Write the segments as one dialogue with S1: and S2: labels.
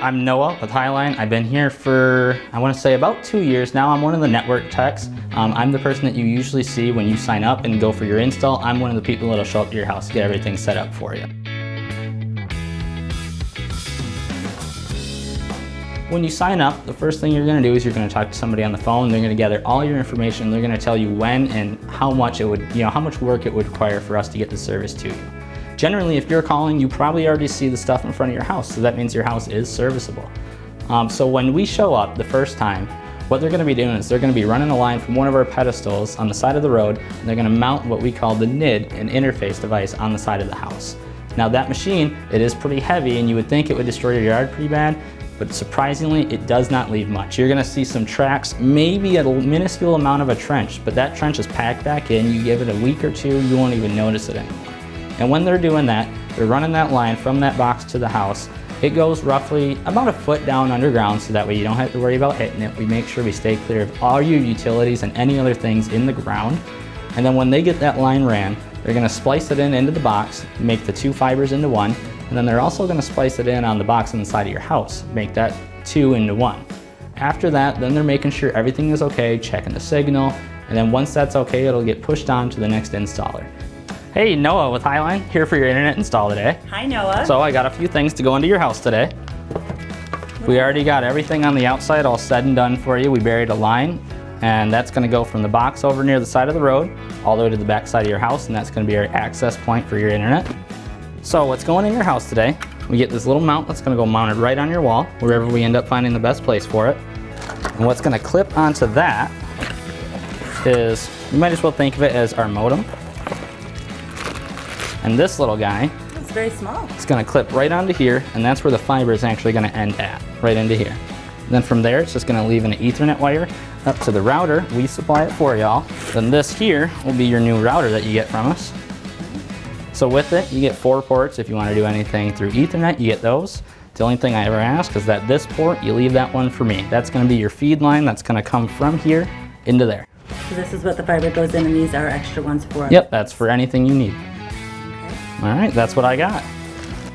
S1: I'm Noah with Highline. I've been here for, I want to say about 2 years now. I'm one of the network techs. I'm the person that you usually see when you sign up and go for your install. I'm one of the people that'll show up to your house to get everything set up for you. When you sign up, the first thing you're going to do is you're going to talk to somebody on the phone. They're going to gather all your information. They're going to tell you when and how much it would, how much work it would require for us to get the service to you. Generally, if you're calling, you probably already see the stuff in front of your house, so that means your house is serviceable. So when we show up the first time, what they're going to be doing is they're going to be running a line from one of our pedestals on the side of the road, and they're going to mount what we call the NID, an interface device, on the side of the house. Now that machine, it is pretty heavy, and you would think it would destroy your yard pretty bad, but surprisingly, it does not leave much. You're gonna see some tracks, maybe a minuscule amount of a trench, but that trench is packed back in. You give it a week or two, you won't even notice it anymore. And when they're doing that, they're running that line from that box to the house. It goes roughly about a foot down underground, so that way you don't have to worry about hitting it. We make sure we stay clear of all your utilities and any other things in the ground. And then when they get that line ran, they're gonna splice it into the box, make the two fibers into one, and then they're also going to splice it in on the box on the side of your house, make that 2 into 1. After that, then they're making sure everything is okay, checking the signal, and then once that's okay, it'll get pushed on to the next installer. Hey, Noah with Highline, here for your internet install today.
S2: Hi, Noah.
S1: So I got a few things to go into your house today. We already got everything on the outside all said and done for you. We buried a line, and that's going to go from the box over near the side of the road all the way to the back side of your house, and that's going to be our access point for your internet. So what's going in your house today, we get this little mount that's going to go mounted right on your wall, wherever we end up finding the best place for it. And what's going to clip onto that is, you might as well think of it as our modem. And this little guy,
S2: it's very small.
S1: It's going to clip right onto here, and that's where the fiber is actually going to end at, right into here. And then from there, it's just going to leave an Ethernet wire up to the router. We supply it for y'all. Then this here will be your new router that you get from us. So with it, you get 4 ports. If you want to do anything through Ethernet, you get those. The only thing I ever ask is that this port, you leave that one for me. That's going to be your feed line. That's going to come from here into there.
S2: So this is what the fiber goes in, and these are extra ones for it.
S1: Yep, that's for anything you need.
S2: Okay.
S1: All right, that's what I got.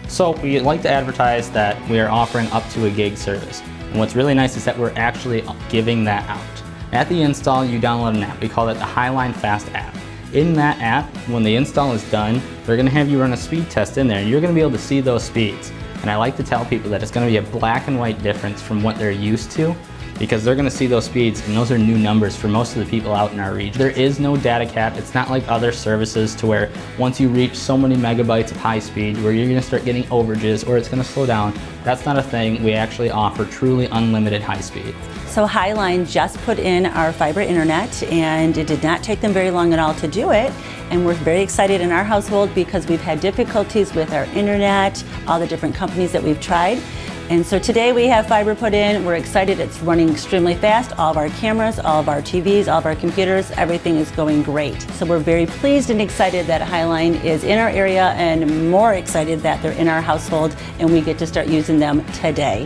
S1: So we like to advertise that we are offering up to a gig service. And what's really nice is that we're actually giving that out. At the install, you download an app. We call it the Highline Fast app. In that app, when the install is done, they're going to have you run a speed test in there, and you're going to be able to see those speeds. And I like to tell people that it's going to be a black and white difference from what they're used to, because they're going to see those speeds, and those are new numbers for most of the people out in our region. There is no data cap. It's not like other services to where once you reach so many megabytes of high speed where you're going to start getting overages or it's going to slow down. That's not a thing. We actually offer truly unlimited high speed.
S2: So Highline just put in our fiber internet, and it did not take them very long at all to do it. And we're very excited in our household because we've had difficulties with our internet, all the different companies that we've tried. And so today we have fiber put in. We're excited. It's running extremely fast. All of our cameras, all of our TVs, all of our computers, everything is going great. So we're very pleased and excited that Highline is in our area, and more excited that they're in our household and we get to start using them today.